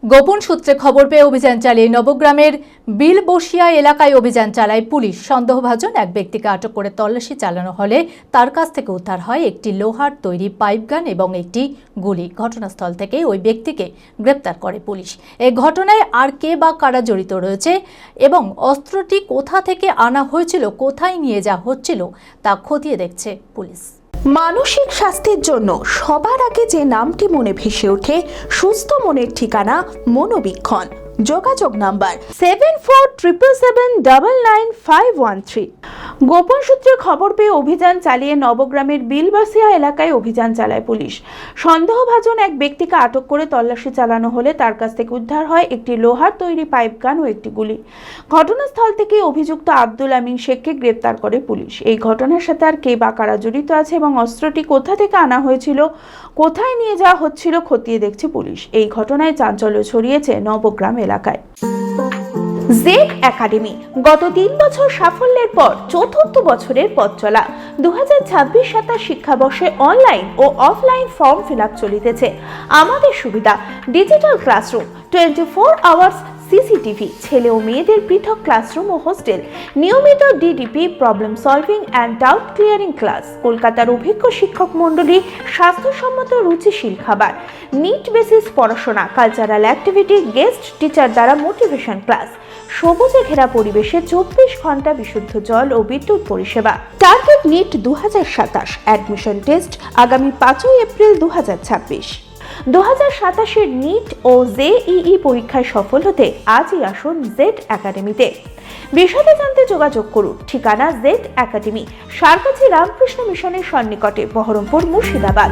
গোপন সূত্রে খবর পেয়ে অভিযান চালিয়ে নবগ্রামের বিলবসিয়া এলাকায় অভিযান চালায় পুলিশ। সন্দেহভাজন এক ব্যক্তিকে আটক করে তল্লাশি চালানো হলে তার কাছ থেকে উদ্ধার হয় একটি লোহার তৈরি পাইপগান এবং একটি গুলি। ঘটনাস্থল থেকে ওই ব্যক্তিকে গ্রেপ্তার করে পুলিশ। এই ঘটনায় আর কে বা কারা জড়িত রয়েছে এবং অস্ত্রটি কোথা থেকে আনা হয়েছিল, কোথায় নিয়ে যাওয়া হচ্ছিল তা খতিয়ে দেখছে পুলিশ। মানসিক স্বাস্থ্যের জন্য সবার আগে যে নামটি মনে ভেসে ওঠে, সুস্থ মনের ঠিকানা মনোবীক্ষণ। যোগাযোগ নাম্বার 7477799513। গোপন সূত্রে খবর পেয়ে অভিযান চালিয়ে নবগ্রামের বিলবসিয়া এলাকায় অভিযান চালায় পুলিশ। সন্দেহভাজন এক ব্যক্তিকে আটক করে তল্লাশি চালানো হলে তার কাছ থেকে উদ্ধার হয় একটি লোহার তৈরি পাইপগান ও একটি গুলি। ঘটনাস্থল থেকে অভিযুক্ত আব্দুল আমিন শেখকে গ্রেপ্তার করে পুলিশ। এই ঘটনার সাথে আর কে বা কারা জড়িত আছে এবং অস্ত্রটি কোথা থেকে আনা হয়েছিল, কোথায় নিয়ে যাওয়া হচ্ছিল খতিয়ে দেখছে পুলিশ। এই ঘটনায় চাঞ্চল্য ছড়িয়েছে নবগ্রাম এলাকায়। জেড একাডেমি গত 3 বছর সাফল্যের পর চতুর্থ বছরের পথ চলা। 2026-27 শিক্ষাবর্ষে অনলাইন ও অফলাইন ফর্ম ফিল আপ চলিতেছে। আমাদের সুবিধা ডিজিটাল ক্লাসরুম, 24 আওয়ার্স সিসিটিভি, ছেলে ও মেয়েদের পৃথক ক্লাসরুম ও হোস্টেল, নিয়মিত DDP, problem solving and doubt clearing class, কলকাতার অভিজ্ঞ শিক্ষক মণ্ডলী, স্বাস্থ্যসম্মত রুচিশীল খাবার, নিট বেসিস পড়াশোনা, কালচারাল অ্যাক্টিভিটি, গেস্ট টিচার দ্বারা মোটিভেশন ক্লাস, সবুজে ঘেরা পরিবেশে 24 ঘন্টা বিশুদ্ধ জল ও বিদ্যুৎ পরিষেবা। টার্গেট নিট 2027, অ্যাডমিশন টেস্ট আগামী 5 এপ্রিল 2026। 2027-এর নিট ও জেইই পরীক্ষায় সফল হতে আজই আসুন জেড একাডেমিতে। বিশদে জানতে যোগাযোগ করুন। ঠিকানা জেড একাডেমি, সারকাছি রামকৃষ্ণ মিশনের সন্নিকটে, বহরমপুর, মুর্শিদাবাদ।